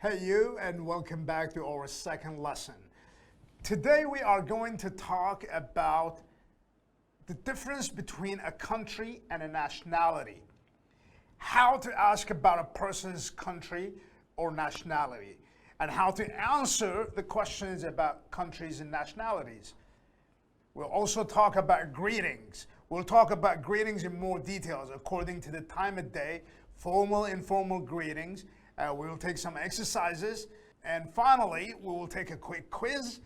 Hey you, and welcome back to our second lesson. Today we are going to talk about the difference between a country and a nationality. How to ask about a person's country or nationality, and how to answer the questions about countries and nationalities. We'll also talk about greetings. We'll talk about greetings in more details according to the time of day, formal, informal greetings. We will take some exercises, and finally, we will take a quick quiz,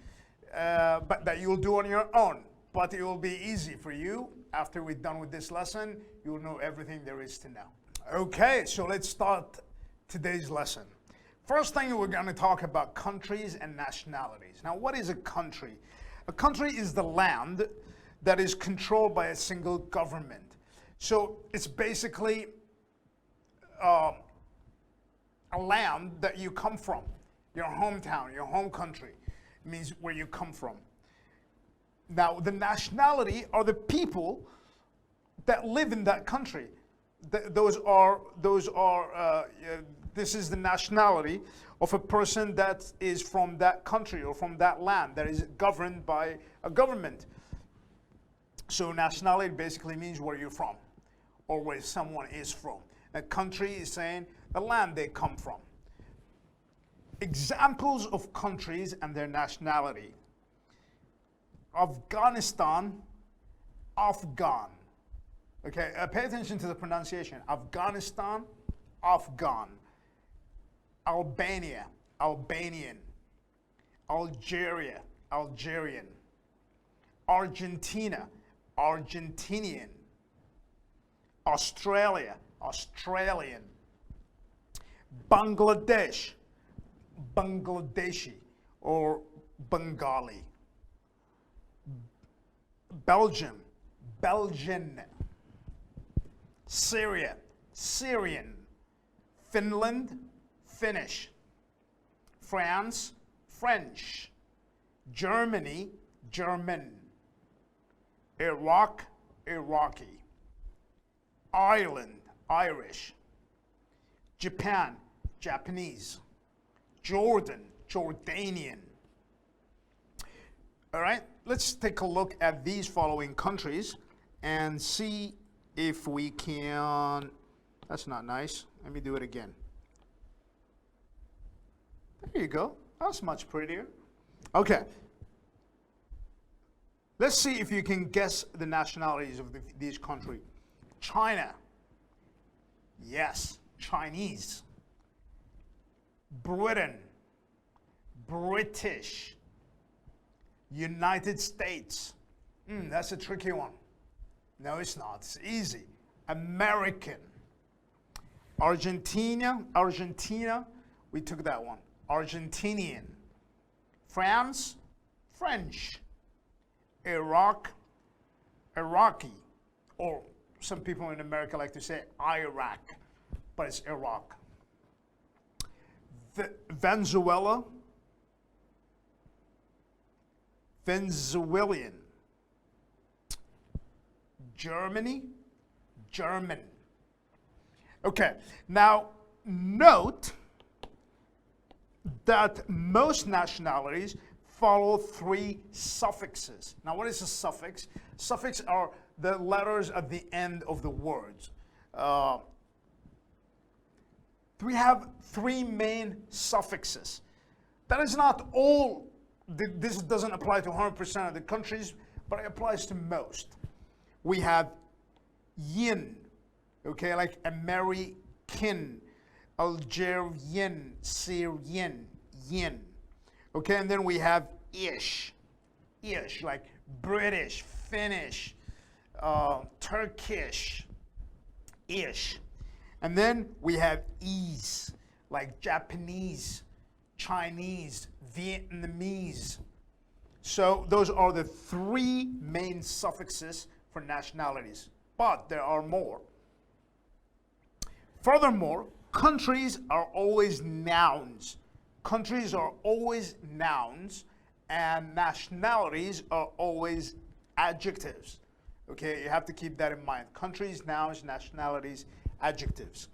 but that you'll do on your own. But it will be easy for you. After we're done with this lesson, you'll know everything there is to know. Okay, so let's start today's lesson. First thing, we're going to talk about countries and nationalities. Now, what is a country? A country is the land that is controlled by a single government. So it's basically a land that you come from, your hometown, your home country, means where you come from. Now, the nationality are the people that live in that country. This is the nationality of a person that is from that country or from that land that is governed by a government. So nationality basically means where you're from or where someone is from. A country is saying the land they come from. Examples of countries and their nationality. Afghanistan, Afghan. Okay, pay attention to the pronunciation. Afghanistan, Afghan. Albania, Albanian. Algeria, Algerian. Argentina, Argentinian. Australia, Australian. Bangladesh, Bangladeshi or Bengali. Belgium, Belgian. Syria, Syrian. Finland, Finnish. France, French. Germany, German. Iraq, Iraqi. Ireland, Irish. Japan, Japanese. Jordan, Jordanian. All right, let's take a look at these following countries and see if we can. That's not nice. Let me do it again. There you go. That's much prettier. Okay. Let's see if you can guess the nationalities of these countries. China. Yes, Chinese. Britain. British. United States. That's a tricky one. No, it's not. It's easy. American. Argentina. We took that one. Argentinian. France. French. Iraq. Iraqi. Or some people in America like to say Iraq, but it's Iraq. Venezuela. Venezuelan. Germany, German. Okay, now note that most nationalities follow three suffixes. Now, what is a suffix? Suffixes are the letters at the end of the words. We have three main suffixes. That is not all. This doesn't apply to 100% of the countries, but it applies to most. We have yin, okay, like American, Algerian, Syrian, yin. Okay, and then we have ish, like British, Finnish, Turkish, ish. And then we have ease, like Japanese, Chinese, Vietnamese. So those are the three main suffixes for nationalities, but there are more. Furthermore, countries are always nouns. Countries are always nouns, and nationalities are always adjectives. Okay, you have to keep that in mind. Countries, nouns, nationalities, adjectives.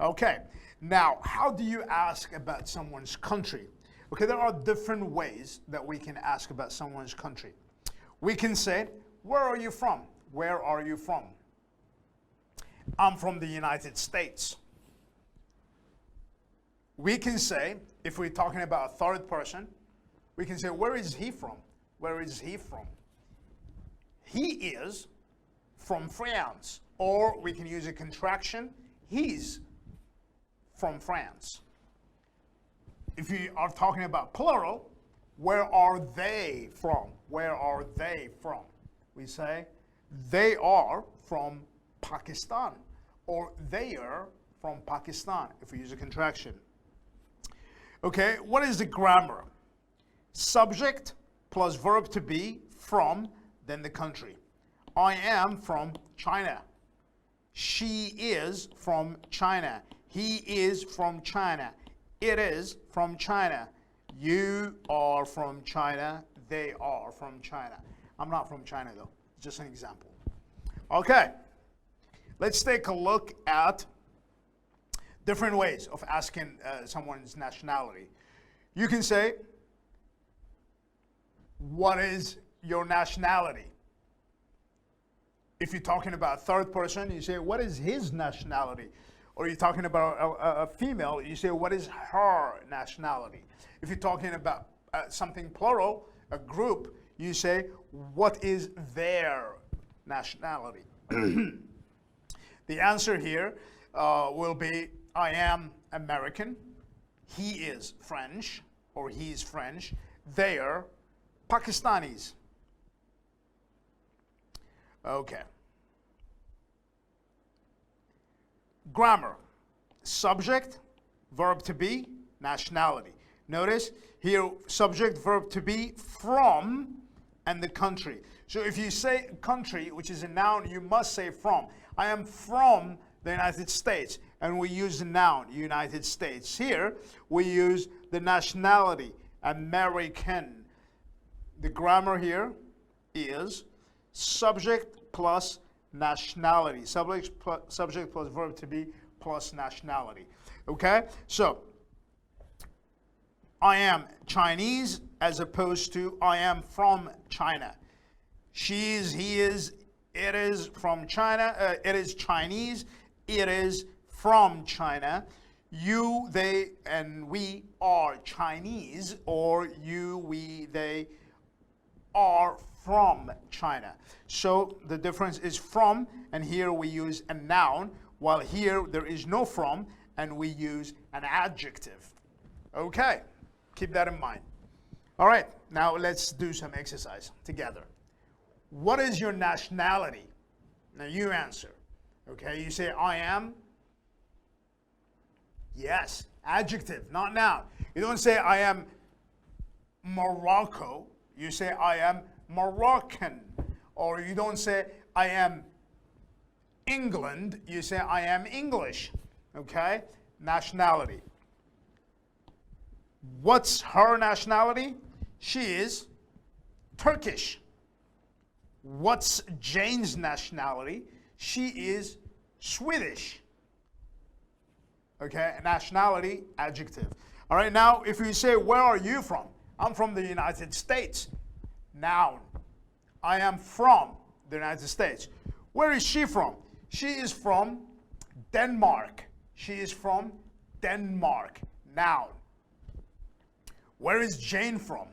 Okay, Now, how do you ask about someone's country? Okay, there are different ways that we can ask about someone's country. We can say, where are you from? Where are you from? I'm from the United States. We can say, if we're talking about a third person, we can say, where is he from? Where is he from? He is from France. Or we can use a contraction, he's from France. If you are talking about plural, where are they from? Where are they from? We say, they are from Pakistan. Or they are from Pakistan, if we use a contraction. Okay, what is the grammar? Subject plus verb to be, from, then the country. I am from China. She is from China. He is from China. It is from China. You are from China. They are from China. I'm not from China though. Just an example. Okay. Let's take a look at different ways of asking someone's nationality. You can say, what is your nationality? If you're talking about a third person, you say, what is his nationality? Or you're talking about a female, you say, what is her nationality? If you're talking about something plural, a group, you say, what is their nationality? The answer here will be, I am American, he is French, or he's French, they are Pakistanis. Okay. Grammar. Subject, verb to be, nationality. Notice here, subject, verb to be, from, and the country. So if you say country, which is a noun, you must say from. I am from the United States, and we use the noun, United States. Here, we use the nationality, American. The grammar here is subject plus nationality. Subject plus verb to be plus nationality. Okay? So, I am Chinese as opposed to I am from China. She is, he is, it is from China. It is Chinese. It is from China. You, they, and we are Chinese, or you, we, they are from China. So the difference is from, and here we use a noun, while here there is no from, and we use an adjective. Okay, keep that in mind. All right, now let's do some exercise together. What is your nationality? Now you answer. Okay, you say, I am. Yes, adjective, not noun. You don't say, I am Morocco. You say, I am Moroccan. Or you don't say, I am England. You say, I am English. Okay? Nationality. What's her nationality? She is Turkish. What's Jane's nationality? She is Swedish. Okay? Nationality, adjective. All right, now if you say, where are you from? I'm from the United States. Noun. I am from the United States. Where is she from? She is from Denmark. She is from Denmark. Noun. Where is Jane from?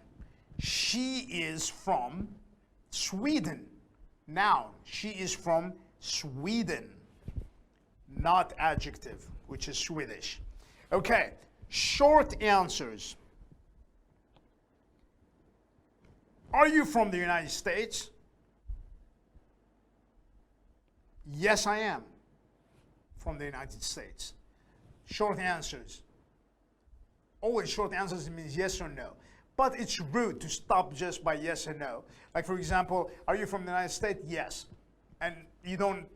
She is from Sweden. Noun. She is from Sweden. Not adjective, which is Swedish. Okay, short answers. Are you from the United States? Yes, I am from the United States. Short answers. Always short answers means yes or no. But it's rude to stop just by yes or no. Like, for example, are you from the United States? Yes. And you don't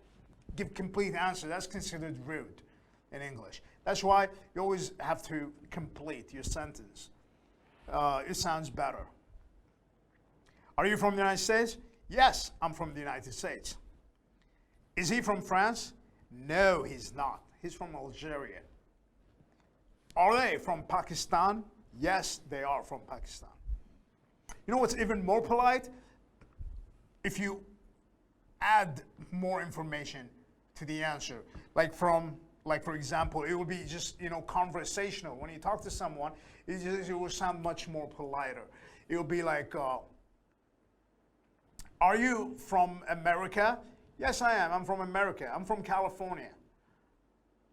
give complete answer. That's considered rude in English. That's why you always have to complete your sentence. It sounds better. Are you from the United States? Yes, I'm from the United States. Is he from France? No, he's not. He's from Algeria. Are they from Pakistan? Yes, they are from Pakistan. You know what's even more polite? If you add more information to the answer, like for example, it will be just, conversational. When you talk to someone, it will sound much more politer. It will be like, are you from America? Yes, I am. I'm from America. I'm from California.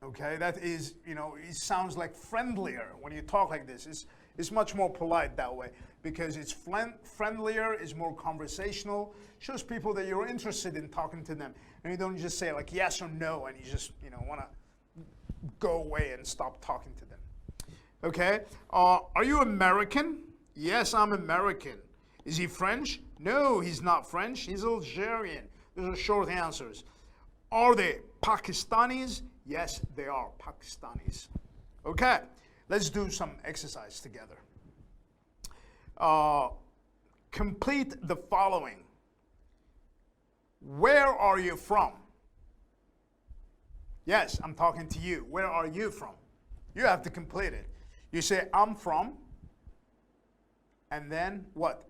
Okay, that is, it sounds like friendlier when you talk like this. It's much more polite that way because it's friendlier, it's more conversational, shows people that you're interested in talking to them. And you don't just say like yes or no and you just, want to go away and stop talking to them. Okay, are you American? Yes, I'm American. Is he French? No, he's not French. He's Algerian. Those are short answers. Are they Pakistanis? Yes, they are Pakistanis. Okay, let's do some exercise together. Complete the following. Where are you from? Yes, I'm talking to you. Where are you from? You have to complete it. You say, I'm from, and then what?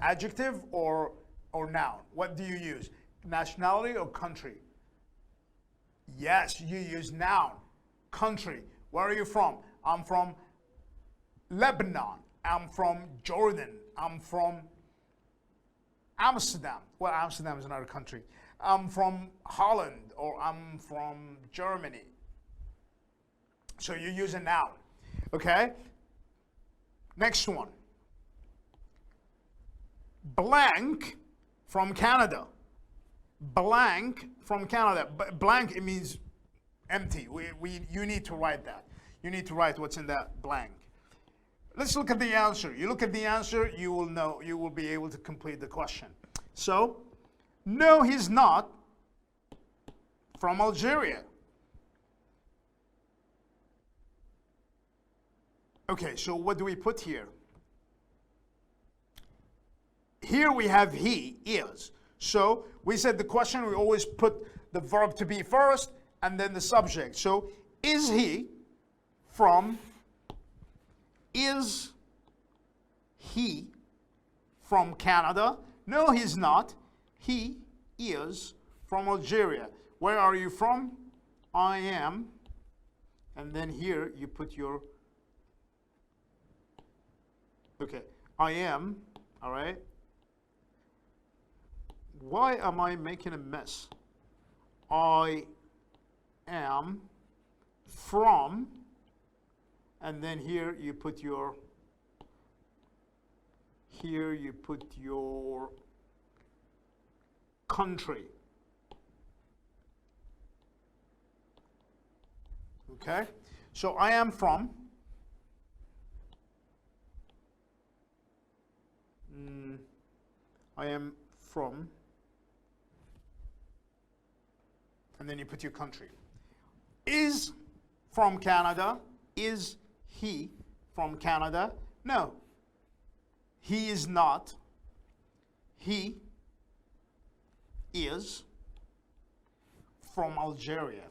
Adjective or noun? What do you use? Nationality or country? Yes, you use noun. Country. Where are you from? I'm from Lebanon. I'm from Jordan. I'm from Amsterdam. Well, Amsterdam is another country. I'm from Holland or I'm from Germany. So you use a noun. Okay? Next one. Blank from Canada. Blank from Canada. Blank, it means empty. You need to write that. You need to write what's in that blank. Let's look at the answer. You look at the answer, you will know, you will be able to complete the question. So, no, he's not from Algeria. Okay, so what do we put here? Here we have he, is. So we said the question, we always put the verb to be first and then the subject. So is he from Canada? No, he's not. He is from Algeria. Where are you from? I am. And then here you put your, okay, I am, all right? Why am I making a mess? I am from, and then here you put your, country. Okay? So I am from, and then you put your country. Is from Canada. Is he from Canada? No. He is not. He is from Algeria.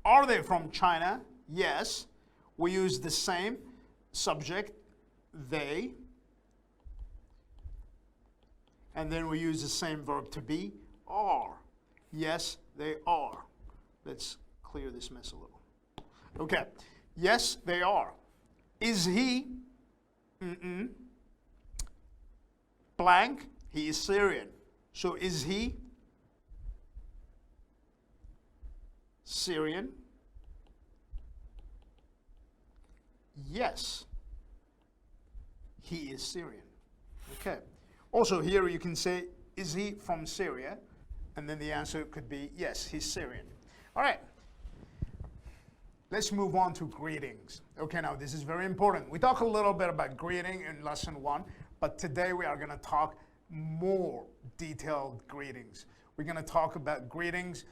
Are they from China? Yes. We use the same subject, they. And then we use the same verb to be, are. Yes, they are. Let's clear this mess a little. Okay. Yes, they are. Is he? Blank. He is Syrian. So is he Syrian? Yes. He is Syrian. Okay. Also here you can say, is he from Syria? And then the answer could be, yes, he's Syrian. All right. Let's move on to greetings. Okay, now this is very important. We talked a little bit about greeting in lesson 1, but today we are going to talk more detailed greetings. We're going to talk about greetings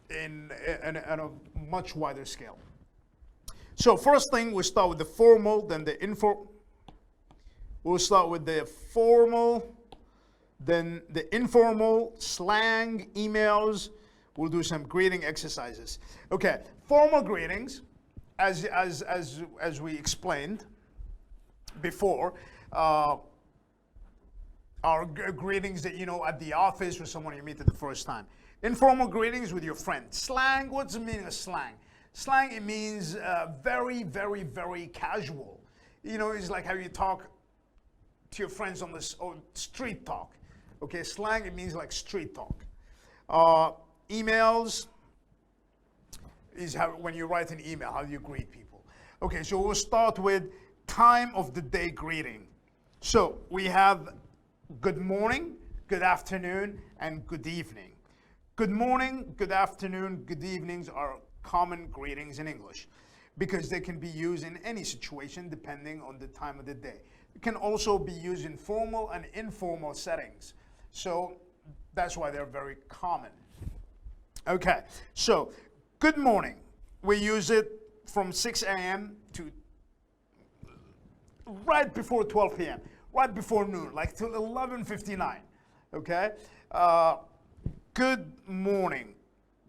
in a much wider scale. So first thing, we start with the formal, then the informal. We'll start with the formal, then the informal, slang, emails. We'll do some greeting exercises. Okay, formal greetings. as we explained before, our greetings that you know at the office with someone you meet for the first time. Informal greetings with your friend. Slang, what's the meaning of slang? Slang, it means very, very, very casual. You know, it's like how you talk to your friends on this or street talk. Okay, slang, it means like street talk. Emails is how when you write an email, how do you greet people? Okay, so we'll start with time of the day greeting. So we have good morning, good afternoon, and good evening. Good morning, good afternoon, good evenings are common greetings in English because they can be used in any situation depending on the time of the day. It can also be used in formal and informal settings. So that's why they're very common. Okay, so good morning. We use it from 6 a.m. to right before 12 p.m., right before noon, like till 11:59. Okay? Good morning,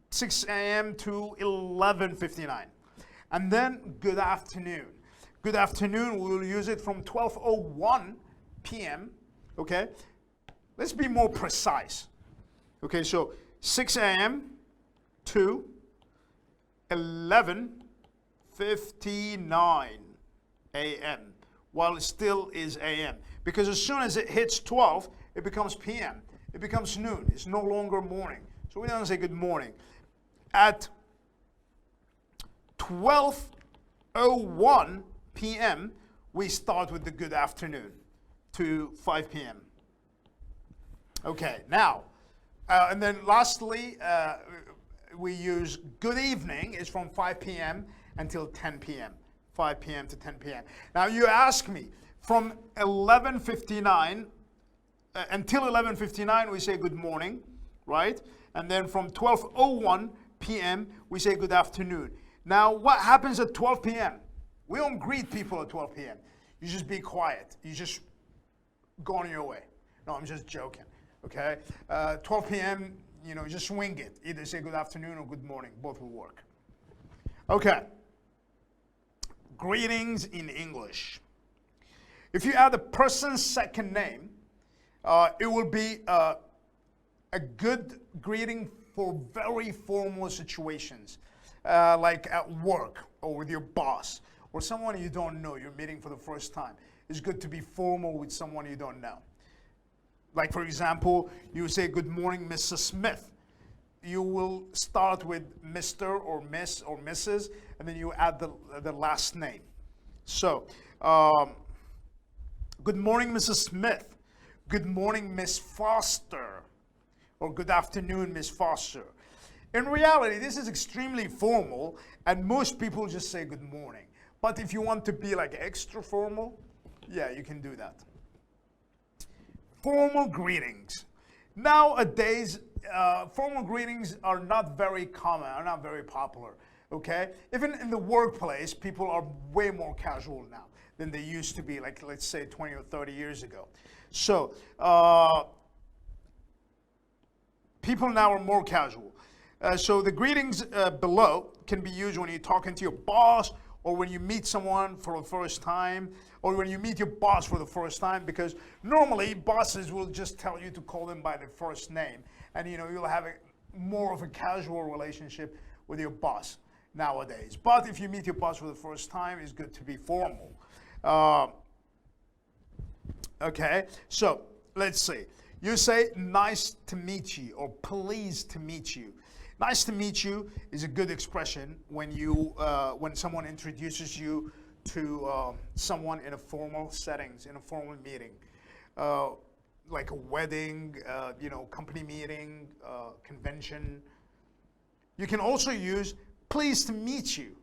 6 a.m. to 11:59. And then good afternoon. Good afternoon, we'll use it from 12:01 p.m. Okay? Let's be more precise. Okay, so 6 a.m. to 11:59 a.m. while it still is a.m. Because as soon as it hits 12, it becomes p.m. It becomes noon. It's no longer morning. So we don't say good morning. At 12:01 p.m., we start with the good afternoon to 5 p.m. Okay, now, and then lastly, we use good evening is from 5 p.m. until 10 p.m. 5 p.m. to 10 p.m. Now you ask me, from 11:59 until 11:59 we say good morning, right? And then from 12:01 p.m. we say good afternoon. Now what happens at 12 p.m.? We don't greet people at 12 p.m. You just be quiet. You just go on your way. No, I'm just joking. Okay? 12 p.m., you know, just swing it. Either say good afternoon or good morning. Both will work. Okay. Greetings in English. If you add a person's second name, it will be a good greeting for very formal situations, like at work or with your boss or someone you don't know, you're meeting for the first time. It's good to be formal with someone you don't know. Like, for example, you say, good morning, Mrs. Smith. You will start with Mr. or Miss or Mrs., and then you add the last name. So, good morning, Mrs. Smith. Good morning, Miss Foster. Or good afternoon, Miss Foster. In reality, this is extremely formal, and most people just say good morning. But if you want to be like extra formal, yeah, you can do that. Formal greetings. Nowadays, formal greetings are not very common, are not very popular, okay? Even in the workplace, people are way more casual now than they used to be, like let's say 20 or 30 years ago. So, people now are more casual. So the greetings below can be used when you're talking to your boss or when you meet someone for the first time, or when you meet your boss for the first time, because normally bosses will just tell you to call them by their first name, and you know you'll have more of a casual relationship with your boss nowadays. But if you meet your boss for the first time, it's good to be formal. Okay, so let's see. You say nice to meet you or pleased to meet you. Nice to meet you is a good expression when you when someone introduces you to someone in a formal settings, in a formal meeting, like a wedding, you know, company meeting, convention. You can also use pleased to meet you.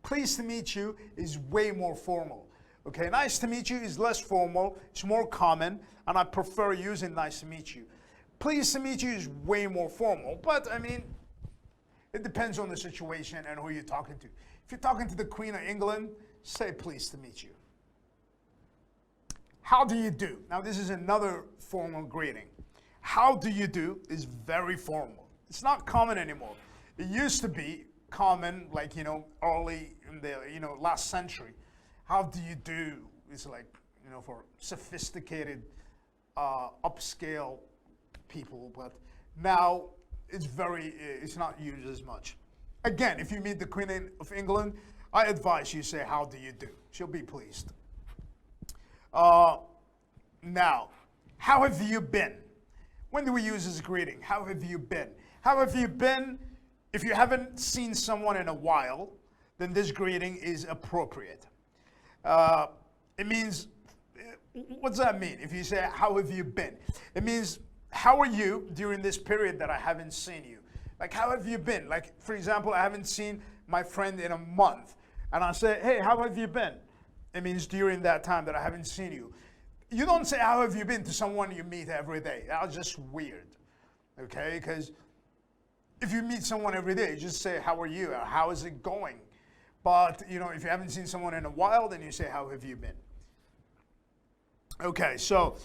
Pleased to meet you is way more formal. Okay, nice to meet you is less formal, it's more common, and I prefer using nice to meet you. Pleased to meet you is way more formal, but I mean, it depends on the situation and who you're talking to. If you're talking to the Queen of England, say pleased to meet you. How do you do? Now this is another formal greeting. How do you do is very formal. It's not common anymore. It used to be common, like, early in the, last century. How do you do? It's like, for sophisticated, upscale people, but now it's not used as much. Again, if you meet the Queen of England, I advise you say, how do you do? She'll be pleased. Now, how have you been? When do we use this greeting? How have you been? How have you been? If you haven't seen someone in a while, then this greeting is appropriate. It means, what does that mean? If you say, how have you been? It means, how are you during this period that I haven't seen you? Like, how have you been? Like, for example, I haven't seen my friend in a month. And I say, hey, how have you been? It means during that time that I haven't seen you. You don't say, how have you been to someone you meet every day. That's just weird, okay? Because if you meet someone every day, you just say, how are you? Or how is it going? But, if you haven't seen someone in a while, then you say, how have you been? Okay, so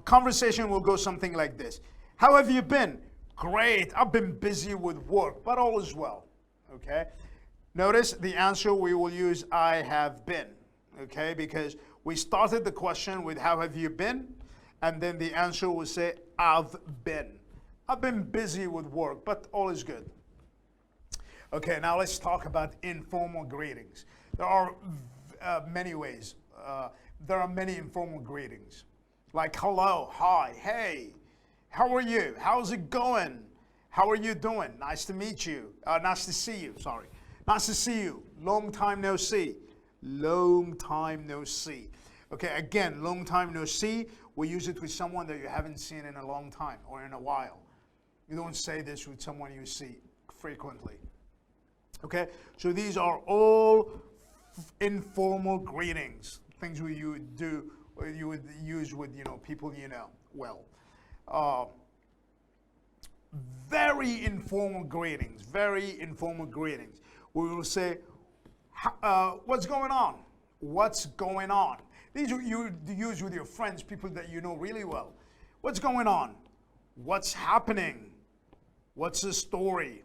conversation will go something like this. How have you been? Great, I've been busy with work, but all is well, okay? Notice the answer we will use I have been, okay? Because we started the question with how have you been? And then the answer will say I've been. I've been busy with work, but all is good. Okay, now let's talk about informal greetings. There are many ways. There are many informal greetings. Like hello, hi, hey, how are you? How's it going? How are you doing? Nice to meet you. Nice to see you, sorry. Nice to see you. Long time no see. Long time no see. Okay, again, long time no see. We use it with someone that you haven't seen in a long time or in a while. You don't say this with someone you see frequently. Okay, so these are all informal greetings, things you would do or you would use with people you know well. Very informal greetings. Very informal greetings. We will say, "What's going on? What's going on?" These you use with your friends, people that you know really well. What's going on? What's happening? What's the story?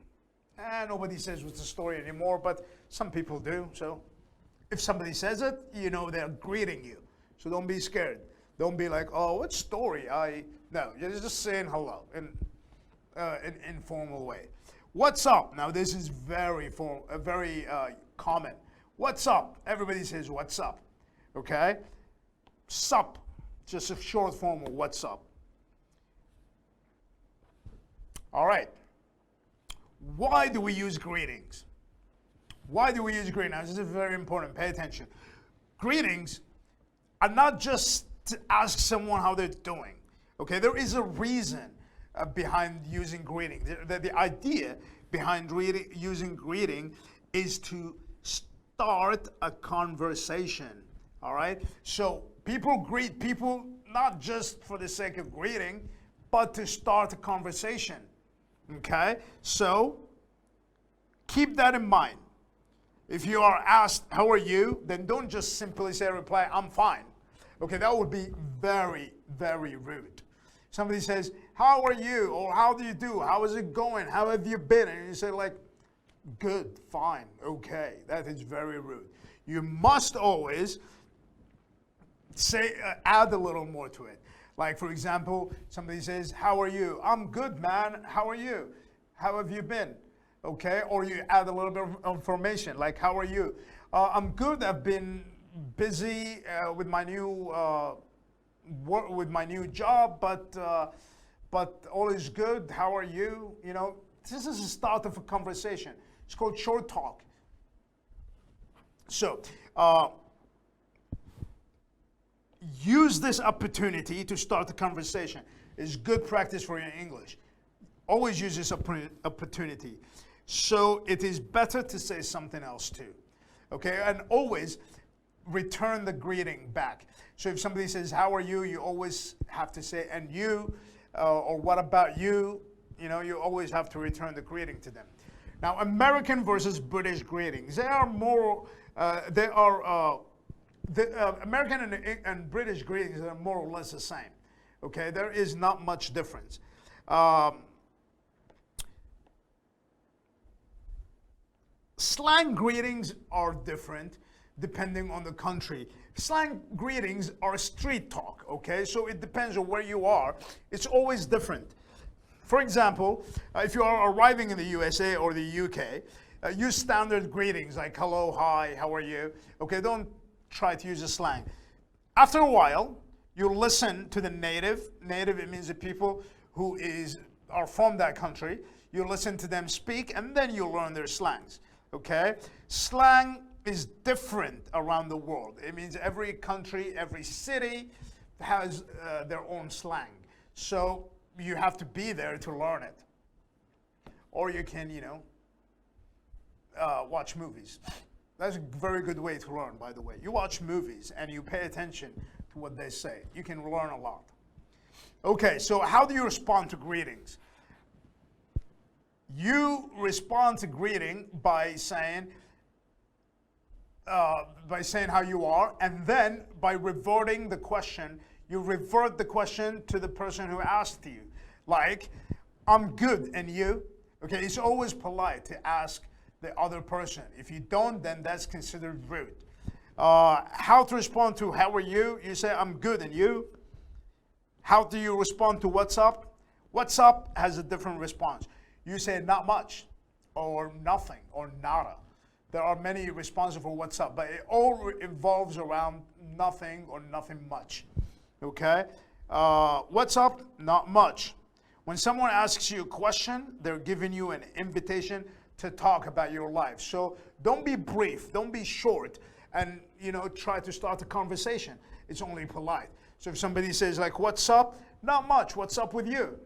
Nobody says what's the story anymore, but some people do. So if somebody says it, they're greeting you. So don't be scared. Don't be like, oh, what story? No, you're just saying hello in an informal way. What's up? Now this is very common. What's up? Everybody says what's up. Okay? Sup, just a short form of what's up. All right. Why do we use greetings? Why do we use greetings? Now, this is very important. Pay attention. Greetings are not just to ask someone how they're doing. Okay, there is a reason behind using greeting. The idea behind using greeting is to start a conversation. All right? So people greet people not just for the sake of greeting, but to start a conversation. Okay? So keep that in mind. If you are asked, how are you? Then don't just simply say reply, I'm fine. Okay, that would be very, very rude. Somebody says, how are you? Or how do you do? How is it going? How have you been? And you say like, good, fine, okay. That is very rude. You must always say, add a little more to it. Like, for example, somebody says, how are you? I'm good, man. How are you? How have you been? Okay, or you add a little bit of information, like, how are you? I'm good. I've been busy with my new work, with my new job, but all is good. How are you? This is the start of a conversation. It's called short talk. So, use this opportunity to start a conversation. It's good practice for your English. Always use this opportunity. So it is better to say something else too. Okay, and always return the greeting back. So if somebody says, how are you? You always have to say, and you, or what about you? You always have to return the greeting to them. Now, American versus British greetings. They are more, American and British greetings are more or less the same. Okay, there is not much difference. Slang greetings are different depending on the country. Slang greetings are street talk, okay? So it depends on where you are. It's always different. For example, if you are arriving in the USA or the UK, use standard greetings like hello, hi, how are you? Okay, don't try to use a slang. After a while, you listen to the native. Native, it means the people who are from that country. You listen to them speak, and then you learn their slangs, okay? Slang is different around the world. It means every country, every city has their own slang. So you have to be there to learn it. Or you can, watch movies. That's a very good way to learn, by the way. You watch movies and you pay attention to what they say. You can learn a lot. Okay, so how do you respond to greetings? You respond to greeting by saying how you are, and then by reverting the question, you revert the question to the person who asked you. Like, I'm good, and you? Okay, it's always polite to ask the other person. If you don't, then that's considered rude. How to respond to how are you? You say, I'm good, and you? How do you respond to what's up? What's up has a different response. You say not much, or nothing, or nada. There are many responses for what's up, but it all revolves around nothing or nothing much. Okay? What's up? Not much. When someone asks you a question, they're giving you an invitation to talk about your life. So don't be brief, don't be short, and try to start a conversation. It's only polite. So if somebody says like, what's up? Not much. What's up with you?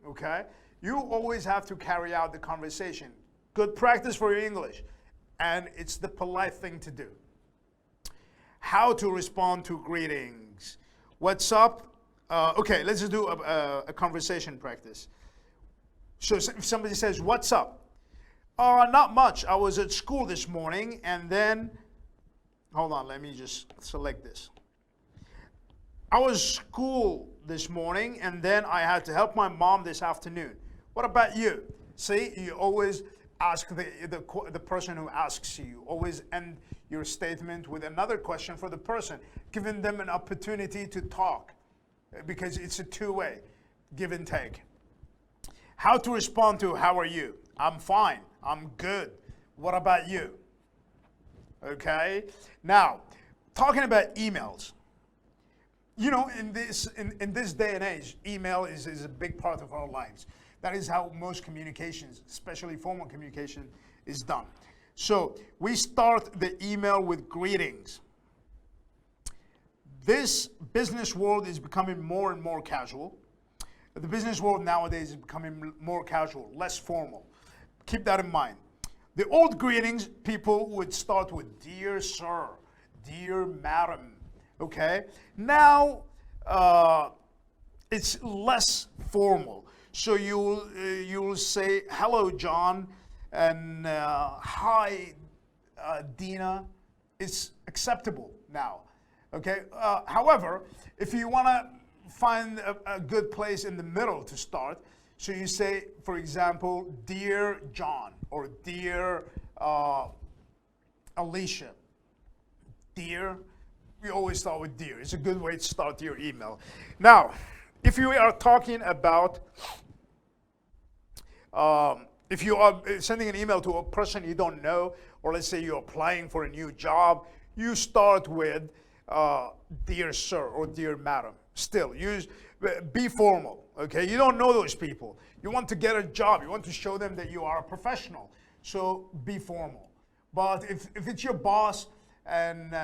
Okay? You always have to carry out the conversation. Good practice for your English. And it's the polite thing to do. How to respond to greetings. What's up? Okay, let's just do a conversation practice. So if somebody says, what's up? Not much. I was at school this morning, and then, hold on, let me just select this. I was at school this morning, and then I had to help my mom this afternoon. What about you? See, you always ask the person who asks you. Always end your statement with another question for the person, giving them an opportunity to talk, because it's a two-way, give and take. How to respond to how are you? I'm fine. I'm good. What about you? Okay. Now, talking about emails. In this day and age, email is a big part of our lives. That is how most communications, especially formal communication, is done. So we start the email with greetings. This business world is becoming more and more casual. The business world nowadays is becoming more casual, less formal. Keep that in mind. The old greetings, people would start with dear sir, dear madam, okay? Now, it's less formal. So you'll say, hello, John, and hi, Dina. It's acceptable now, okay? However, if you want to find a good place in the middle to start, so you say, for example, dear John, or dear Alicia. Dear, we always start with dear. It's a good way to start your email. Now, if you are talking about, if you are sending an email to a person you don't know, or let's say you're applying for a new job, you start with dear sir or dear madam. Still, be formal, okay? You don't know those people. You want to get a job. You want to show them that you are a professional. So be formal. But if it's your boss and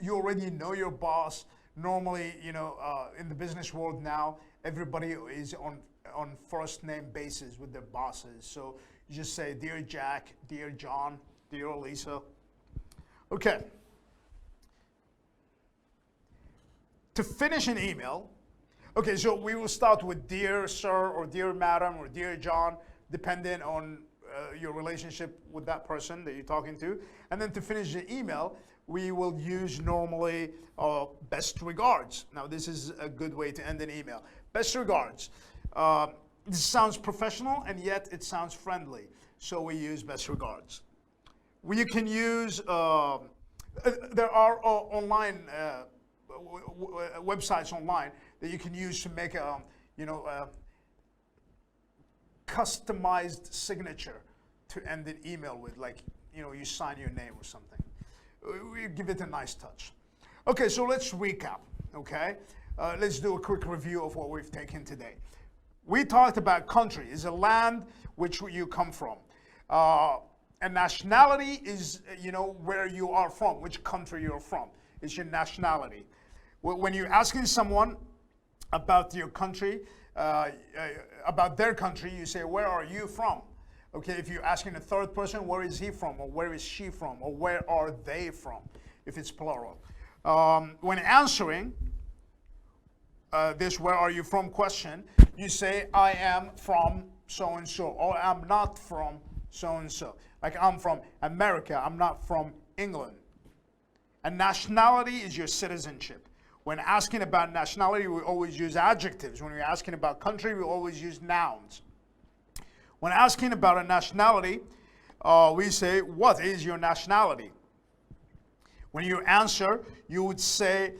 you already know your boss, normally, in the business world now, everybody is on first name basis with their bosses. So you just say, dear Jack, dear John, dear Lisa. Okay. To finish an email, okay, so we will start with dear sir or dear madam or dear John, depending on your relationship with that person that you're talking to. And then to finish the email, we will use normally best regards. Now, this is a good way to end an email. Best regards. This sounds professional, and yet it sounds friendly. So we use best regards. you can use, there are online websites online that you can use to make a, customized signature to end an email with, like, you sign your name or something. We give it a nice touch. Okay, so let's recap, okay? Let's do a quick review of what we've taken today. We talked about country is a land which you come from. And nationality is, where you are from, which country you're from. It's your nationality. When you're asking someone about your country, about their country, you say, where are you from? Okay, if you're asking a third person, where is he from? Or where is she from? Or where are they from? If it's plural. When answering this where are you from question, you say, I am from so-and-so, or I'm not from so-and-so. Like, I'm from America, I'm not from England. And nationality is your citizenship. When asking about nationality, we always use adjectives. When we're asking about country, we always use nouns. When asking about a nationality, we say, what is your nationality? When you answer, you would say,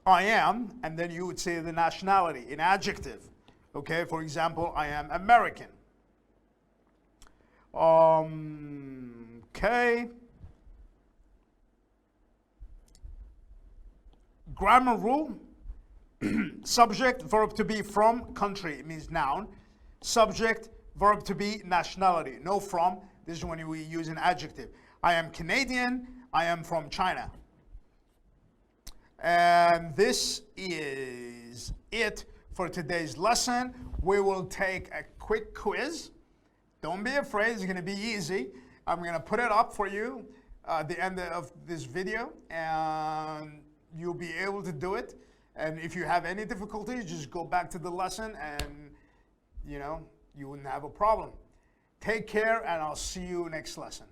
I am, and then you would say the nationality, an adjective. Okay, for example, I am American. Okay. Grammar rule. Subject, verb to be from, country, it means noun. Subject, verb to be, nationality. No from, this is when we use an adjective. I am Canadian, I am from China. And this is it for today's lesson. We will take a quick quiz. Don't be afraid, it's going to be easy. I'm going to put it up for you at the end of this video, and you'll be able to do it. And if you have any difficulties, just go back to the lesson and, you wouldn't have a problem. Take care, and I'll see you next lesson.